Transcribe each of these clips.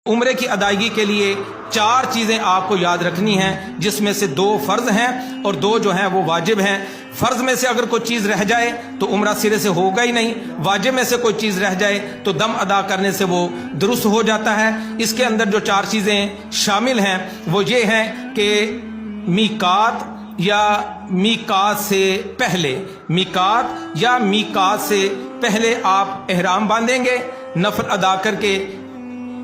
عمرے کی ادائیگی کے لیے 4 چیزیں آپ کو یاد رکھنی ہیں، جس میں سے 2 فرض ہیں اور 2 جو ہیں وہ واجب ہیں۔ فرض میں سے اگر کوئی چیز رہ جائے تو عمرہ سرے سے ہوگا ہی نہیں، واجب میں سے کوئی چیز رہ جائے تو دم ادا کرنے سے وہ درست ہو جاتا ہے۔ اس کے اندر جو 4 چیزیں شامل ہیں وہ یہ ہیں کہ میقات یا میقات سے پہلے، میقات یا میقات سے پہلے آپ احرام باندھیں گے، نفل ادا کر کے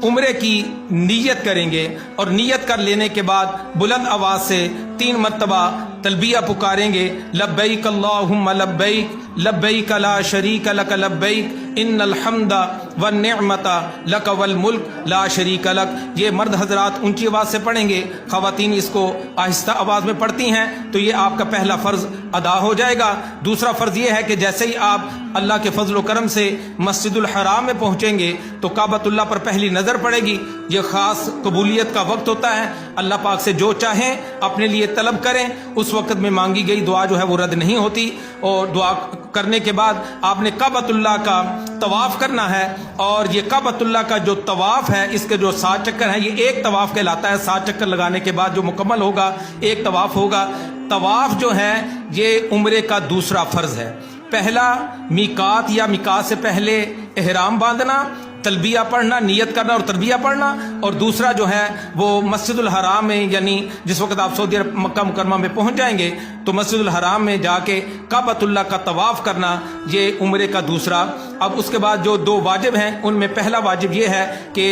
عمرے کی نیت کریں گے، اور نیت کر لینے کے بعد بلند آواز سے 3 مرتبہ تلبیہ پکاریں گے، لبیک اللہم لبیک لبیک لا شریک لک لبیک ان الحمد والنعمت لک والملک لا شریک لک۔ یہ مرد حضرات اونچی آواز سے پڑھیں گے، خواتین اس کو آہستہ آواز میں پڑھتی ہیں، تو یہ آپ کا پہلا فرض ادا ہو جائے گا۔ دوسرا فرض یہ ہے کہ جیسے ہی آپ اللہ کے فضل و کرم سے مسجد الحرام میں پہنچیں گے تو کعبۃ اللہ پر پہلی نظر پڑے گی۔ یہ خاص قبولیت کا وقت ہوتا ہے، اللہ پاک سے جو چاہیں اپنے لیے طلب کریں، اس وقت میں مانگی گئی دعا جو ہے وہ رد نہیں ہوتی۔ اور دعا کرنے کے بعد آپ نے کعبۃ اللہ کا طواف کرنا ہے، اور یہ کعبۃ اللہ کا جو طواف ہے اس کے جو 7 چکر ہیں، یہ ایک طواف کہلاتا ہے۔ 7 چکر لگانے کے بعد جو مکمل ہوگا ایک طواف ہوگا۔ طواف جو ہے یہ عمرے کا دوسرا فرض ہے۔ پہلا میقات یا میقات سے پہلے احرام باندھنا، تلبیہ پڑھنا، نیت کرنا اور تلبیہ پڑھنا، اور دوسرا جو ہے وہ مسجد الحرام میں، یعنی جس وقت آپ سعودی عرب مکہ مکرمہ میں پہنچ جائیں گے تو مسجد الحرام میں جا کے کعبۃ اللہ کا طواف کرنا، یہ عمرے کا دوسرا۔ اب اس کے بعد جو 2 واجب ہیں ان میں پہلا واجب یہ ہے کہ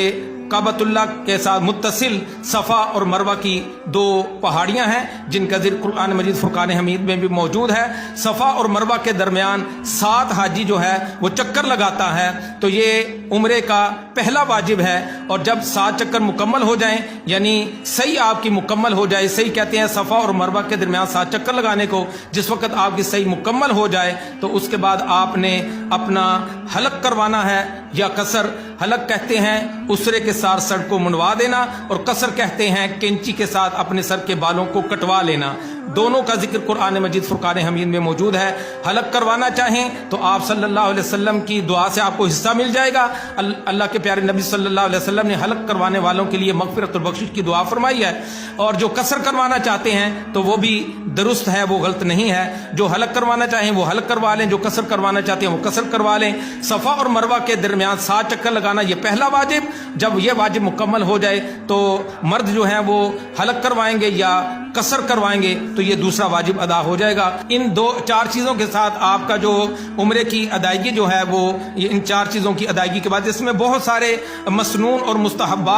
کعبۃ اللہ کے ساتھ متصل صفا اور مروہ کی 2 پہاڑیاں ہیں جن کا ذکر قرآن مجید فرقان حمید میں بھی موجود ہے۔ صفا اور مروہ کے درمیان 7 حاجی جو ہے وہ چکر لگاتا ہے، تو یہ عمرے کا پہلا واجب ہے۔ اور جب 7 چکر مکمل ہو جائیں، یعنی صحیح آپ کی مکمل ہو جائے، صحیح کہتے ہیں صفا اور مروہ کے درمیان 7 چکر لگانے کو، جس وقت آپ کی صحیح مکمل ہو جائے تو اس کے بعد آپ نے اپنا حلق کروانا ہے یا قصر۔ حلق کہتے ہیں اسرے کے ساتھ سر کو منڈوا دینا، اور قصر کہتے ہیں کینچی کے ساتھ اپنے سر کے بالوں کو کٹوا لینا۔ دونوں کا ذکر قرآن مجید فرقان حمید میں موجود ہے۔ حلق کروانا چاہیں تو آپ صلی اللہ علیہ وسلم کی دعا سے آپ کو حصہ مل جائے گا۔ اللہ کے پیارے نبی صلی اللہ علیہ وسلم نے حلق کروانے والوں کے لیے مغفرت اور بخشش کی دعا فرمائی ہے۔ اور جو قصر کروانا چاہتے ہیں تو وہ بھی درست ہے، وہ غلط نہیں ہے۔ جو حلق کروانا چاہیں وہ حلق کروا لیں، جو قصر کروانا چاہتے ہیں وہ قصر کروا لیں۔ صفا اور مروہ کے درمیان 7 چکر لگانا یہ پہلا واجب۔ جب یہ واجب مکمل ہو جائے تو مرد جو ہیں وہ حلق کروائیں گے یا قصر کروائیں گے، تو یہ دوسرا واجب ادا ہو جائے گا۔ ان 4 چیزوں کے ساتھ آپ کا جو عمرے کی ادائیگی جو ہے وہ ان 4 چیزوں کی ادائیگی کے بعد، اس میں بہت سارے مسنون اور مستحبات